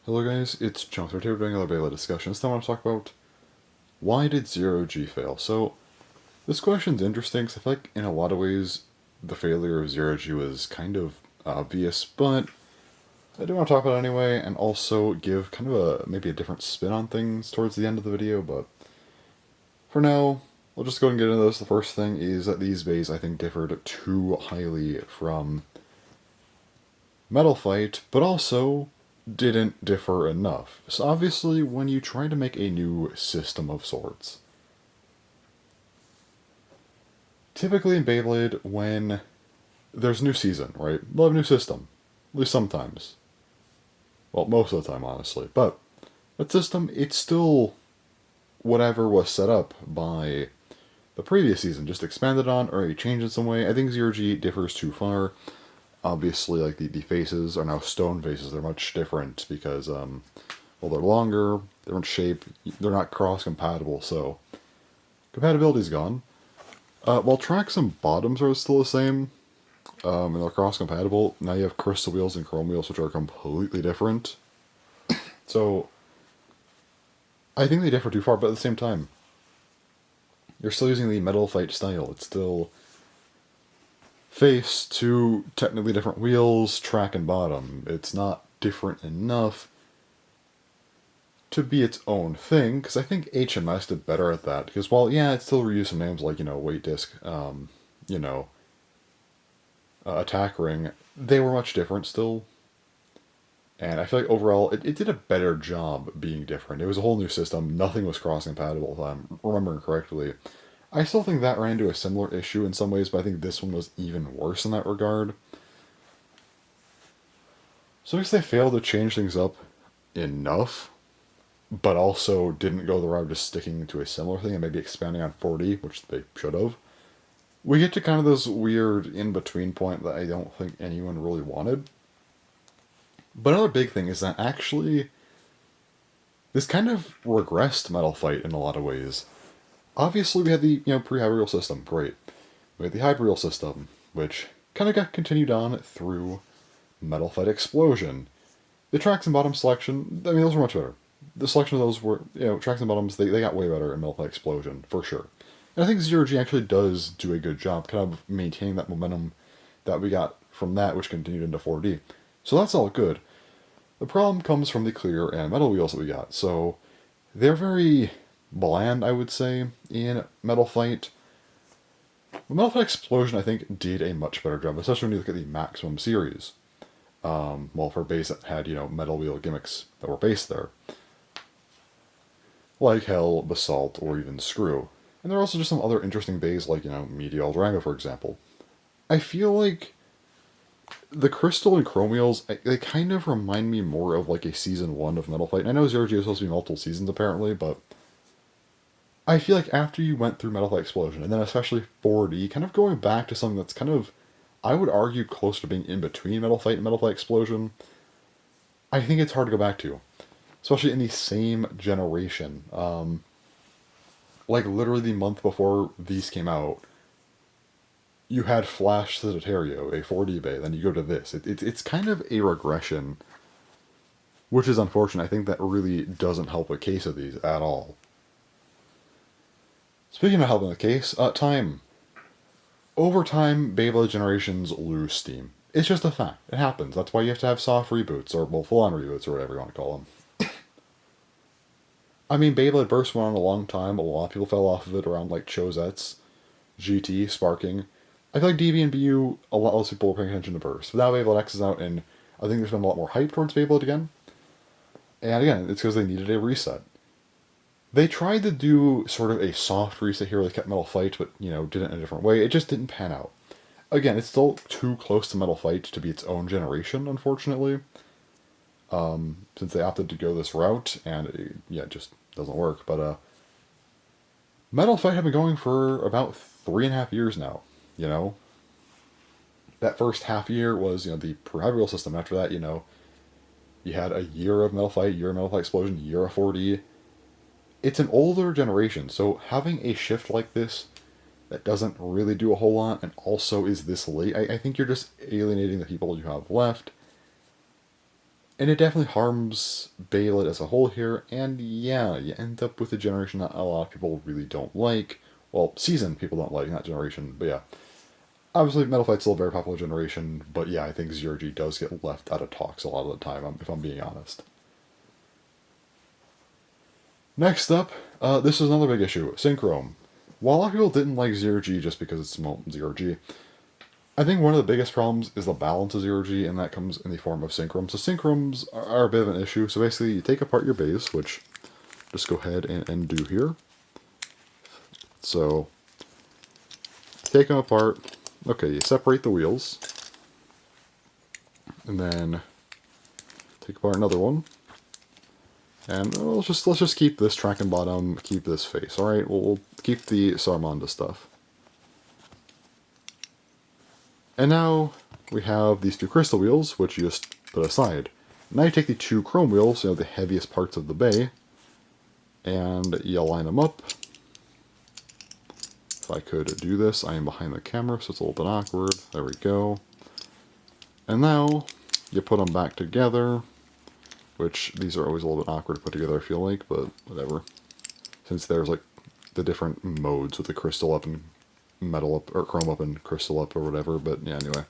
Hello guys, it's Chunks. We're doing another Beyblade discussion. This time I want to talk about why did Zero-G fail? So, this question's interesting because I feel like in a lot of ways the failure of Zero-G was kind of obvious, but I do want to talk about it anyway and also give kind of maybe a different spin on things towards the end of the video, but for now, we'll just go and get into this. The first thing is that these bays I think differed too highly from Metal Fight, but also didn't differ enough. So obviously, when you try to make a new system of sorts, typically in Beyblade, when there's a new season, right? We'll have a new system. At least sometimes. Well, most of the time, honestly. But that system, it's still whatever was set up by the previous season, just expanded on or maybe changed in some way. I think Zero-G differs too far. Obviously, like the faces are now stone faces. They're much different because, well, they're longer, different shape. They're not cross-compatible, so compatibility's gone. While tracks and bottoms are still the same, and they're cross-compatible, now you have crystal wheels and chrome wheels, which are completely different. So, I think they differ too far, but at the same time, you're still using the Metal Fight style. It's still face to technically different wheels, track and bottom. It's not different enough to be its own thing, because I think HMS did better at that. Because while, yeah, it still reused some names like, weight disc, attack ring, they were much different still. And I feel like overall, it did a better job being different. It was a whole new system. Nothing was cross-compatible, if I'm remembering correctly. I still think that ran into a similar issue in some ways, but I think this one was even worse in that regard. So I guess they failed to change things up enough, but also didn't go the route of just sticking to a similar thing and maybe expanding on 4D, which they should have. We get to kind of this weird in-between point that I don't think anyone really wanted. But another big thing is that actually, this kind of regressed Metal Fight in a lot of ways. Obviously, we had the pre-hyperreal system, great. We had the hyperreal system, which kind of got continued on through Metal Fight Explosion. The tracks and bottom selection, I mean, those were much better. The selection of those were, tracks and bottoms, they got way better in Metal Fight Explosion, for sure. And I think Zero-G actually does do a good job kind of maintaining that momentum that we got from that, which continued into 4D. So that's all good. The problem comes from the clear and metal wheels that we got. So they're very bland, I would say, in Metal Fight. Metal Fight Explosion, I think, did a much better job, especially when you look at the Maximum series. Well, for base that had, metal wheel gimmicks that were based there. Like Hell, Basalt, or even Screw. And there are also just some other interesting bays like, Meteor Drago, for example. I feel like the crystal and chrome wheels, they kind of remind me more of like a season 1 of Metal Fight. And I know Zero-G is supposed to be multiple seasons apparently, but I feel like after you went through Metal Fight Explosion, and then especially 4D, kind of going back to something that's kind of, I would argue, close to being in between Metal Fight and Metal Fight Explosion, I think it's hard to go back to. Especially in the same generation. Like literally the month before these came out, you had Flash Sagittario, a 4D bay, then you go to this. It's kind of a regression, which is unfortunate. I think that really doesn't help a case of these at all. Speaking of helping the case, time. Over time, Beyblade generations lose steam. It's just a fact. It happens. That's why you have to have soft reboots, or well, full-on reboots, or whatever you want to call them. I mean, Beyblade Burst went on a long time. A lot of people fell off of it around like Chosettes, GT, Sparking. I feel like DB and BU, a lot less people were paying attention to Burst. But now Beyblade X is out, and I think there's been a lot more hype towards Beyblade again. And again, it's because they needed a reset. They tried to do sort of a soft reset here. They kept Metal Fight, but, did it in a different way. It just didn't pan out. Again, it's still too close to Metal Fight to be its own generation, unfortunately. Since they opted to go this route, and it just doesn't work. But, Metal Fight had been going for about 3.5 years now, That first half year was, the pre-hyperreal system. After that, you had a year of Metal Fight, year of Metal Fight Explosion, year of 4D. It's an older generation, so having a shift like this that doesn't really do a whole lot and also is this late, I think you're just alienating the people you have left. And it definitely harms Beyblade as a whole here, and yeah, you end up with a generation that a lot of people really don't like. Well, seasoned people don't like, not generation, but yeah. Obviously, Metal Fight's still a very popular generation, but yeah, I think Zero-G does get left out of talks a lot of the time, if I'm being honest. Next up, this is another big issue, Synchrom. While a lot of people didn't like Zero-G just because it's Zero-G, I think one of the biggest problems is the balance of Zero-G, and that comes in the form of Synchrom. So Synchroms are a bit of an issue. So basically, you take apart your base, which just go ahead and do here. So, take them apart. Okay, you separate the wheels. And then take apart another one. And let's just keep this track and bottom, keep this face. Alright, we'll keep the Sarmanda stuff. And now we have these two crystal wheels, which you just put aside. Now you take the two chrome wheels, the heaviest parts of the bay, and you line them up. If I could do this, I am behind the camera, so it's a little bit awkward. There we go. And now you put them back together, which these are always a little bit awkward to put together, I feel like, but whatever. Since there's like the different modes with the crystal up and metal up, or chrome up and crystal up, or whatever, but yeah, anyway.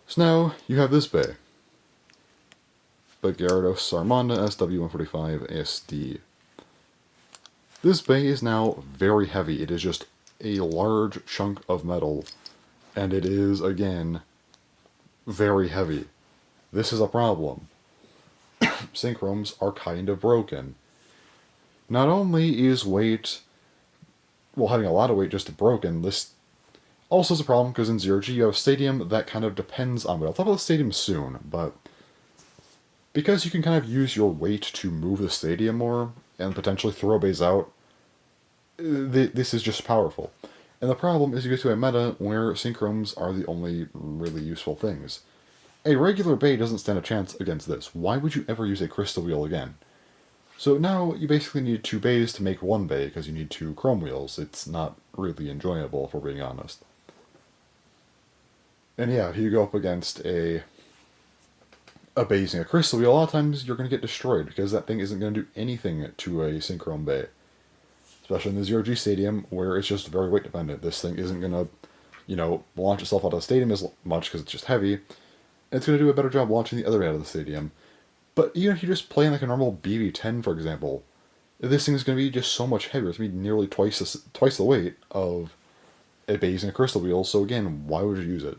So now you have this bay. The Gyarados Sarmanda SW145 ASD. This bay is now very heavy. It is just a large chunk of metal, and it is, again, very heavy. This is a problem. Synchroms are kind of broken. Not only is weight, well, having a lot of weight just broken, this also is a problem because in Zero-G you have a stadium that kind of depends on weight. I'll talk about the stadium soon, but because you can kind of use your weight to move the stadium more and potentially throw bays out, this is just powerful. And the problem is you get to a meta where Synchroms are the only really useful things. A regular bay doesn't stand a chance against this. Why would you ever use a crystal wheel again? So now you basically need two bays to make one bay because you need two chrome wheels. It's not really enjoyable, if we're being honest. And yeah, if you go up against a bay using a crystal wheel, a lot of times you're going to get destroyed because that thing isn't going to do anything to a Synchrom bay. Especially in the Zero-G stadium where it's just very weight dependent. This thing isn't going to, launch itself out of the stadium as much because it's just heavy. It's going to do a better job launching the other way out of the stadium. But even if you just play like a normal BB-10, for example, this thing is going to be just so much heavier. It's going to be nearly twice the weight of a bay using a crystal wheel. So again, why would you use it?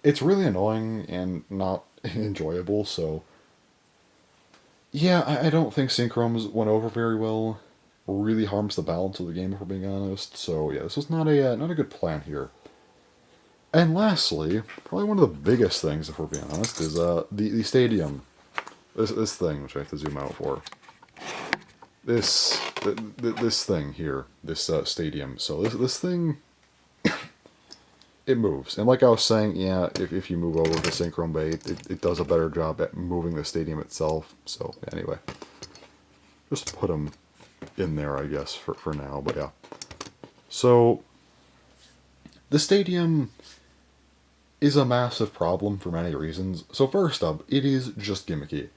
It's really annoying and not enjoyable. So yeah, I don't think Synchroms went over very well. Really harms the balance of the game, if we're being honest. So yeah, this was not a good plan here. And lastly, probably one of the biggest things, if we're being honest, is the stadium. This thing, which I have to zoom out for. This thing here, this stadium. So this thing, it moves. And like I was saying, yeah, if you move over to Synchrom Bay, it does a better job at moving the stadium itself. So anyway, just put them in there, I guess, for now. But yeah. So the stadium is a massive problem for many reasons. So first up, it is just gimmicky.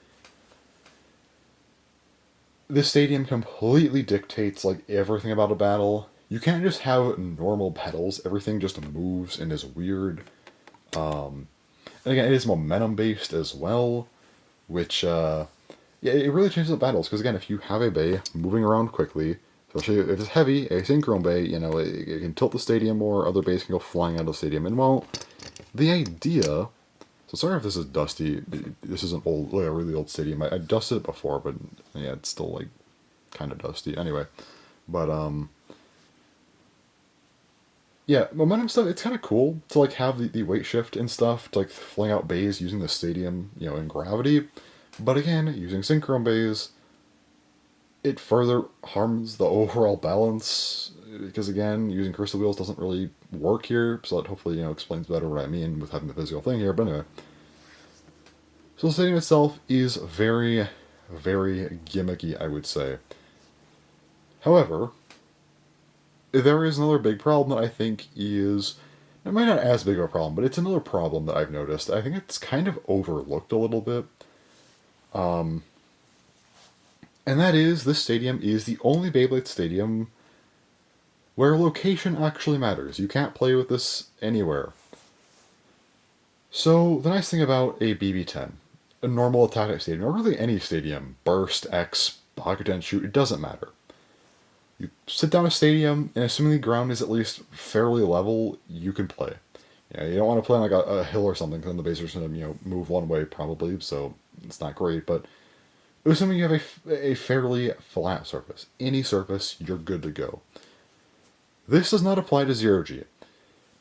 This stadium completely dictates like everything about a battle. You can't just have normal battles. Everything just moves and is weird. And again, it is momentum based as well, which yeah, it really changes the battles. Because again, if you have a bay moving around quickly, especially if it's heavy, a Synchrom bay, it can tilt the stadium more. Other bays can go flying out of the stadium, and well, the idea. So sorry if this is dusty. This is a really old stadium. I dusted it before, but yeah, it's still like kind of dusty. Anyway, but yeah, momentum stuff. It's kind of cool to like have the weight shift and stuff to like fling out bays using the stadium, in gravity. But again, using Synchrom bays, it further harms the overall balance because again, using crystal wheels doesn't really work here. So that hopefully explains better what I mean with having the physical thing here. But anyway, so the stadium itself is very, very gimmicky, I would say. However, there is another big problem that I think is It might not as big of a problem, but it's another problem that I've noticed. I think it's kind of overlooked a little bit. And that is, this stadium is the only Beyblade stadium where location actually matters. You can't play with this anywhere. So, the nice thing about a BB-10, a normal attack stadium, or really any stadium, Burst, X, Pocket Shoot, it doesn't matter. You sit down a stadium, and assuming the ground is at least fairly level, you can play. You don't want to play on like a hill or something, because then the baser's going to move one way probably, so it's not great. But assuming you have a fairly flat surface, any surface, you're good to go. This does not apply to Zero-G,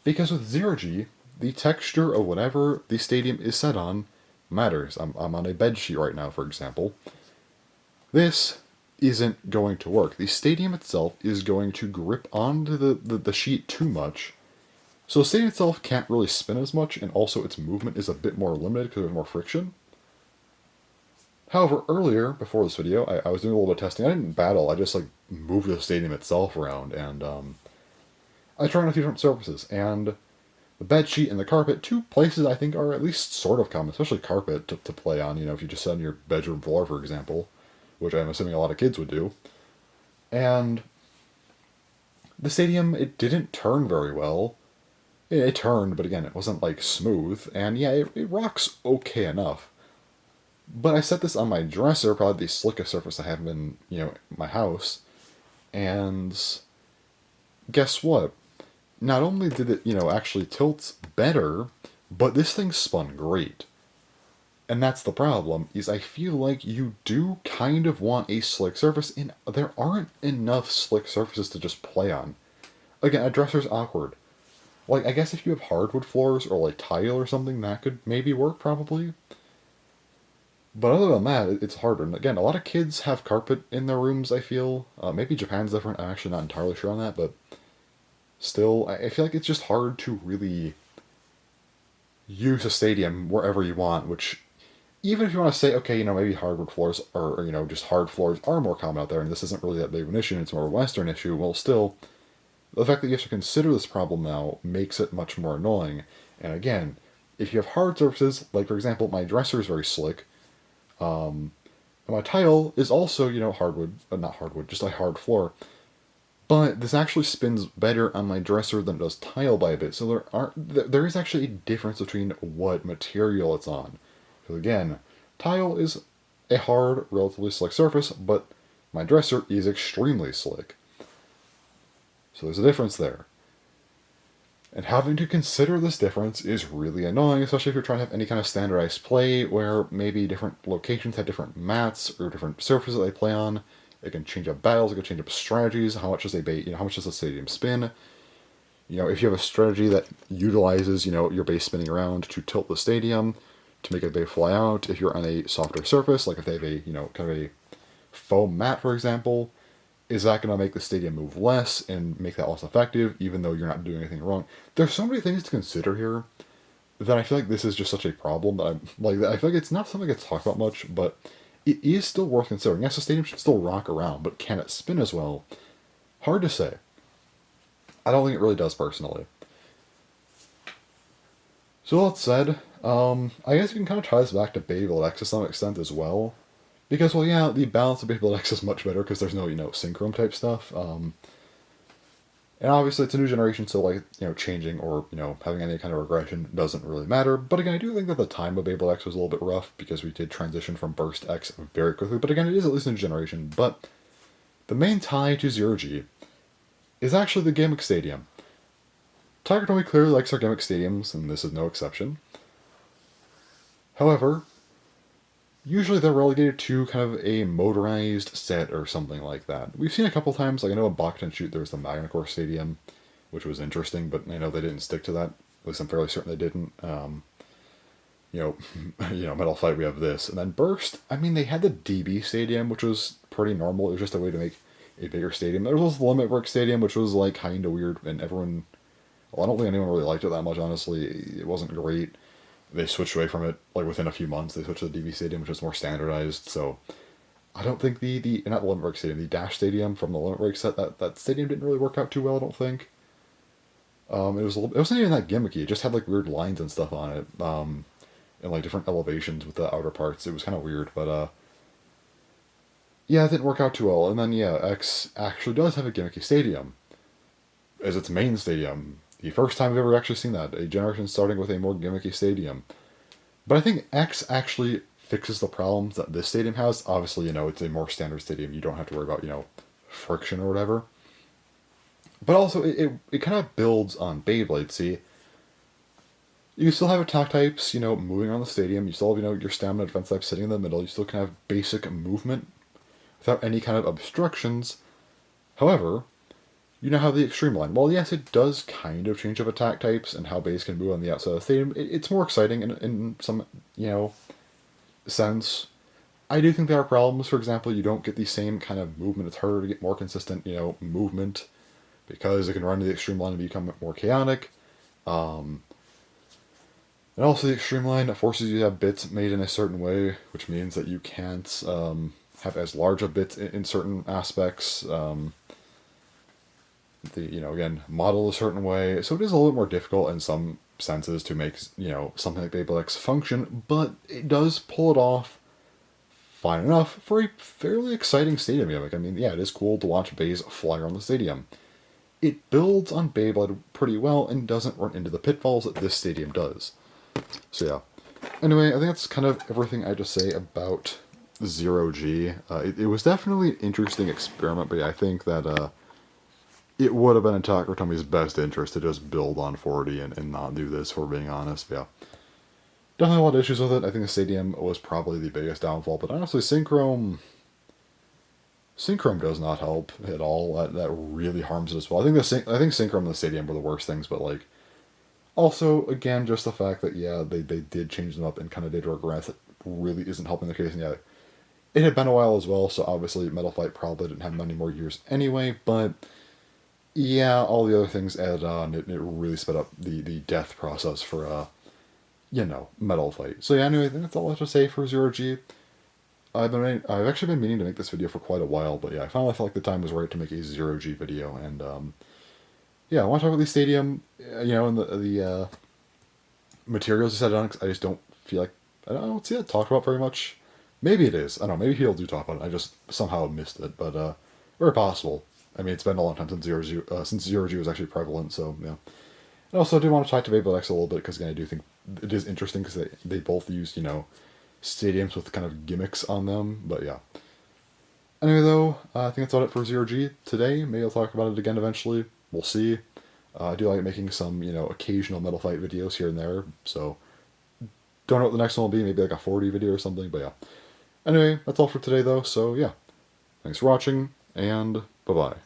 because with Zero-G, the texture of whatever the stadium is set on matters. I'm on a bed sheet right now, for example. This isn't going to work. The stadium itself is going to grip onto the sheet too much. So the stadium itself can't really spin as much, and also its movement is a bit more limited because there's more friction. However, earlier, before this video, I was doing a little bit of testing. I didn't battle, I just like moved the stadium itself around, and I tried on a few different surfaces, and the bed sheet and the carpet, two places I think are at least sort of common, especially carpet to play on, if you just sit on your bedroom floor, for example, which I'm assuming a lot of kids would do. And the stadium, it didn't turn very well. It turned, but again, it wasn't like smooth, and yeah, it rocks okay enough. But I set this on my dresser, probably the slickest surface I have in, my house, and guess what? Not only did it, actually tilt better, but this thing spun great. And that's the problem, is I feel like you do kind of want a slick surface, and there aren't enough slick surfaces to just play on. Again, a dresser's awkward. Like, I guess if you have hardwood floors or like tile or something, that could maybe work, probably. But other than that, it's harder. And again, a lot of kids have carpet in their rooms, I feel. Maybe Japan's different, I'm actually not entirely sure on that, but still, I feel like it's just hard to really use a stadium wherever you want, which, even if you want to say, okay, maybe hardwood floors or just hard floors are more common out there, and this isn't really that big of an issue, and it's more of a Western issue, well, still, the fact that you have to consider this problem now makes it much more annoying. And again, if you have hard surfaces, like for example, my dresser is very slick, and my tile is also, hardwood, not hardwood, just a hard floor, but this actually spins better on my dresser than it does tile by a bit, so there is actually a difference between what material it's on. Because again, tile is a hard, relatively slick surface, but my dresser is extremely slick. So there's a difference there. And having to consider this difference is really annoying, especially if you're trying to have any kind of standardized play where maybe different locations have different mats or different surfaces that they play on. It can change up battles, it can change up strategies, how much does how much does the stadium spin? If you have a strategy that utilizes, your base spinning around to tilt the stadium, to make a bay fly out, if you're on a softer surface, like if they have a, kind of a foam mat, for example, is that going to make the stadium move less and make that less effective, even though you're not doing anything wrong? There's so many things to consider here that I feel like this is just such a problem that I feel like it's not something that gets talked about much, but it is still worth considering. Yes, the stadium should still rock around, but can it spin as well? Hard to say. I don't think it really does, personally. So that said, I guess you can kind of tie this back to Beyblade X to some extent as well. Because, well, yeah, the balance of Beyblade X is much better because there's no, Synchrom type stuff. And obviously it's a new generation, so, like, changing or, having any kind of regression doesn't really matter. But again, I do think that the time of Beyblade X was a little bit rough because we did transition from Burst X very quickly. But again, it is at least a new generation. But the main tie to Zero-G is actually the gimmick stadium. Tiger Tomy clearly likes our gimmick stadiums, and this is no exception. However, usually they're relegated to kind of a motorized set or something like that. We've seen a couple times, like I know in Bokton Shoot there was the Magnacore Stadium, which was interesting, but I know they didn't stick to that. At least I'm fairly certain they didn't. Metal Fight, we have this. And then Burst, I mean, they had the DB Stadium, which was pretty normal. It was just a way to make a bigger stadium. There was also the Limit Break Stadium, which was like kind of weird, and everyone, well, I don't think anyone really liked it that much, honestly. It wasn't great. They switched away from it, like within a few months. They switched to the DB Stadium, which is more standardized, so I don't think not the Limit Break Stadium, the Dash Stadium from the Limit Break set, that stadium didn't really work out too well, I don't think. It wasn't even that gimmicky. It just had like weird lines and stuff on it, and like different elevations with the outer parts. It was kind of weird, but yeah, it didn't work out too well. And then yeah, X actually does have a gimmicky stadium as its main stadium. The first time I've ever actually seen that, a generation starting with a more gimmicky stadium. But I think X actually fixes the problems that this stadium has. Obviously, it's a more standard stadium. You don't have to worry about, friction or whatever. But also, it kind of builds on Beyblade. See, you still have attack types, moving around the stadium. You still have, your stamina defense type sitting in the middle. You still can have basic movement without any kind of obstructions. However, you now have the extreme line. Well, yes, it does kind of change up attack types and how base can move on the outside of the stadium. It's more exciting in some, sense. I do think there are problems. For example, you don't get the same kind of movement. It's harder to get more consistent, movement because it can run to the extreme line and become more chaotic. And also the extreme line forces you to have bits made in a certain way, which means that you can't have as large of bits in certain aspects. Again, model a certain way. So it is a little bit more difficult in some senses to make, something like Beyblade X function, but it does pull it off fine enough for a fairly exciting stadium gimmick. I mean, yeah, it is cool to watch bays fly around the stadium. It builds on Beyblade pretty well and doesn't run into the pitfalls that this stadium does. So yeah. Anyway, I think that's kind of everything I had to say about Zero-G. It was definitely an interesting experiment, but yeah, I think that it would have been in Takatomi's best interest to just build on 40 and not do this, for being honest. But yeah. Definitely a lot of issues with it. I think the stadium was probably the biggest downfall, but honestly, Synchrom does not help at all. That really harms it as well. I think Synchrom and the stadium were the worst things, but like, also again, just the fact that yeah, they did change them up and kind of did regress. It really isn't helping the case. And yeah, it had been a while as well, so obviously Metal Fight probably didn't have many more years anyway. But yeah, all the other things added on, it really sped up the death process for Metal Fight. So yeah, anyway, I think that's all I have to say for Zero-G. I've actually been meaning to make this video for quite a while, but yeah, I finally felt like the time was right to make a Zero-G video, and yeah, I want to talk about the stadium, and the materials you said on it, 'cause I just don't feel like, I don't see that talked about very much. Maybe it is, I don't know, maybe people do talk about it, I just somehow missed it, but very possible. I mean, it's been a long time since Zero-G was actually prevalent, so yeah. And also, I do want to talk to Beyblade X a little bit, because again, I do think it is interesting, because they both use, stadiums with kind of gimmicks on them, but yeah. Anyway, though, I think that's all it for Zero-G today. Maybe I'll talk about it again eventually. We'll see. I do like making some, occasional Metal Fight videos here and there, so don't know what the next one will be, maybe like a 40 video or something, but yeah. Anyway, that's all for today, though, so yeah. Thanks for watching, and bye-bye.